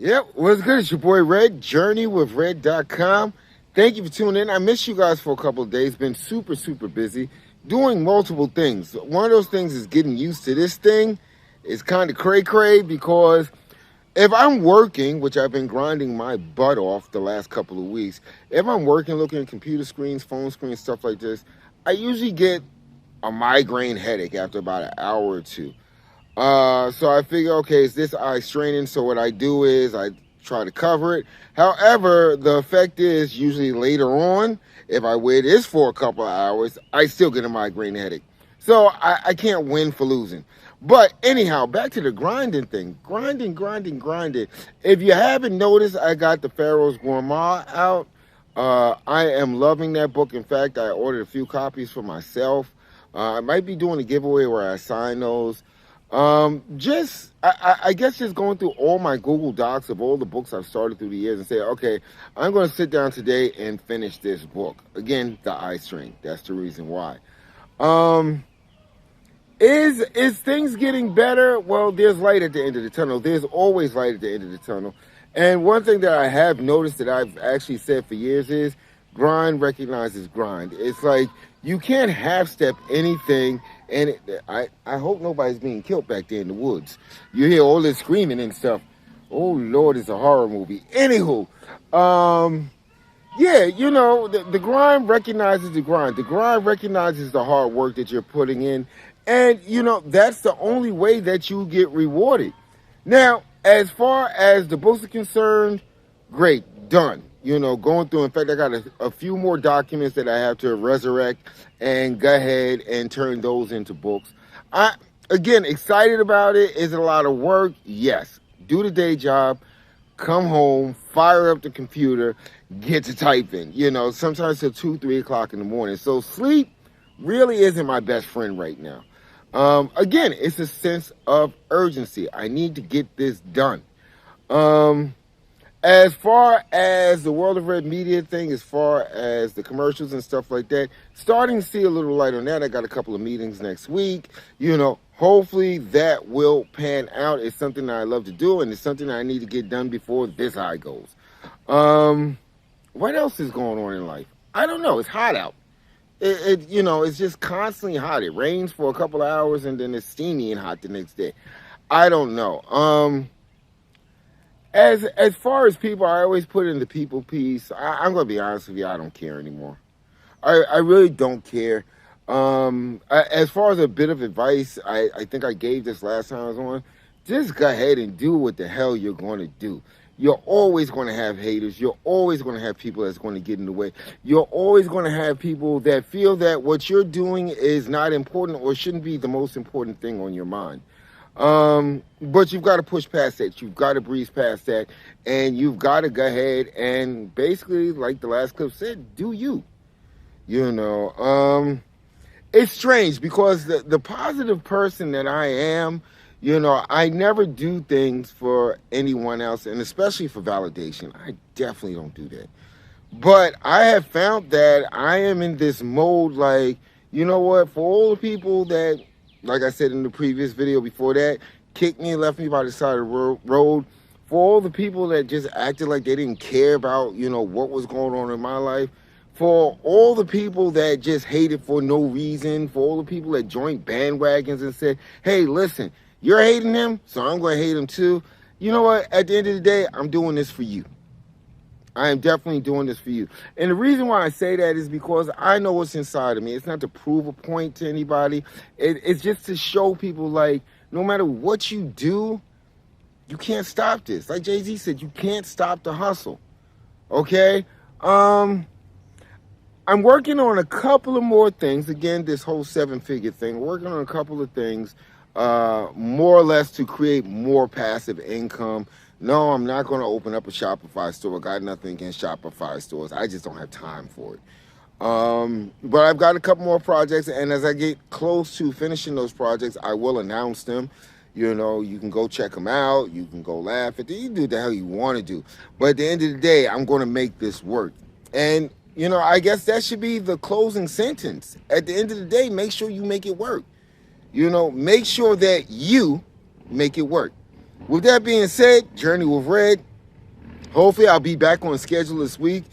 Yep, what's good? It's your boy Red, JourneyWithRed.com. Thank you for tuning in. I missed you guys for a couple of days. Been super busy doing multiple things. One of those things is getting used to this thing. It's kind of cray because if I'm working, which I've been grinding my butt off the last couple of weeks, if I'm working looking at computer screens, phone screens, stuff like this, I usually get a migraine headache after about an hour or two. So I figure, okay, is this eye straining? So what I do is I try to cover it. However, the effect is usually later on, if I wear this for a couple of hours, I still get a migraine headache. So I can't win for losing. But anyhow, back to the grinding thing. Grinding. If you haven't noticed, I got the Pharaoh's Gourmand out. I am loving that book. In fact, I ordered a few copies for myself. I might be doing a giveaway where I sign those. I guess just going through all my Google Docs of all the books I've started through the years and say, okay, I'm going to sit down today and finish this book. Again, the eye strain. That's the reason why. Is things getting better? Well, there's light at the end of the tunnel. There's always light at the end of the tunnel. And one thing that I have noticed that I've actually said for years is grind recognizes grind. It's like you can't half-step anything. And I hope nobody's being killed back there in the woods. You hear all this screaming and stuff. Oh, Lord, it's a horror movie. Anywho, yeah, you know, the grind recognizes the grind. The grind recognizes the hard work that you're putting in. And, you know, that's the only way that you get rewarded. Now, as far as the books are concerned, great, done. You know, going through. In fact, I got a few more documents that I have to resurrect and go ahead and turn those into books. Again, excited about it. Is it a lot of work? Yes. Do the day job, come home, fire up the computer, get to typing. You know, sometimes till 2, 3 o'clock in the morning. So sleep really isn't my best friend right now. Again, it's a sense of urgency. I need to get this done. As far as the World of Red media thing, as far as the commercials and stuff like that, starting to see a little light on that. I got a couple of meetings next week. You know, hopefully that will pan out. It's something that I love to do, and it's something that I need to get done before this eye goes. What else is going on in life? I don't know. It's hot out. You know, it's just constantly hot. It rains for a couple of hours, and then it's steamy and hot the next day. I don't know. As far as people, I always put in the people piece. I'm going to be honest with you, I don't care anymore. I really don't care. As far as a bit of advice, I think I gave this last time I was on. Just go ahead and do what the hell you're going to do. You're always going to have haters. You're always going to have people that's going to get in the way. You're always going to have people that feel that what you're doing is not important or shouldn't be the most important thing on your mind. But you've got to push past that. You've got to breeze past that. And you've got to go ahead and basically, like the last clip said, do you. You know, it's strange because the positive person that I am, you know, I never do things for anyone else, and especially for validation. I definitely don't do that. But I have found that I am in this mode like, you know what, for all the people that, like I said in the previous video before that, kicked me and left me by the side of the road, for all the people that just acted like they didn't care about, you know, what was going on in my life, for all the people that just hated for no reason, for all the people that joined bandwagons and said, hey, listen, you're hating him, so I'm going to hate him too. You know what? At the end of the day, I'm doing this for you. I am definitely doing this for you. And the reason why I say that is because I know what's inside of me. It's not to prove a point to anybody. It's just to show people, like, no matter what you do, you can't stop this. Like Jay-Z said, you can't stop the hustle. Okay? I'm working on a couple of more things. Again, this whole 7-figure thing. Working on a couple of things, more or less to create more passive income. No, I'm not going to open up a Shopify store. I got nothing against Shopify stores. I just don't have time for it. But I've got a couple more projects, and as I get close to finishing those projects, I will announce them. You know, you can go check them out. You can go laugh at them. You can do the hell you want to do. But at the end of the day, I'm going to make this work. And, you know, I guess that should be the closing sentence. At the end of the day, make sure you make it work. You know, make sure that you make it work. With that being said, Journey with Red, Hopefully, I'll be back on schedule this week.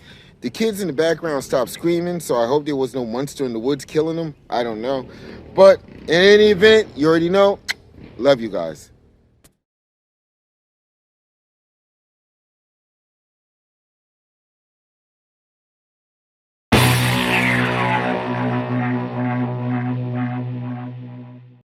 The kids in the background stopped screaming, so I hope there was no monster in the woods killing them. I don't know. But in any event, you already know. Love you guys.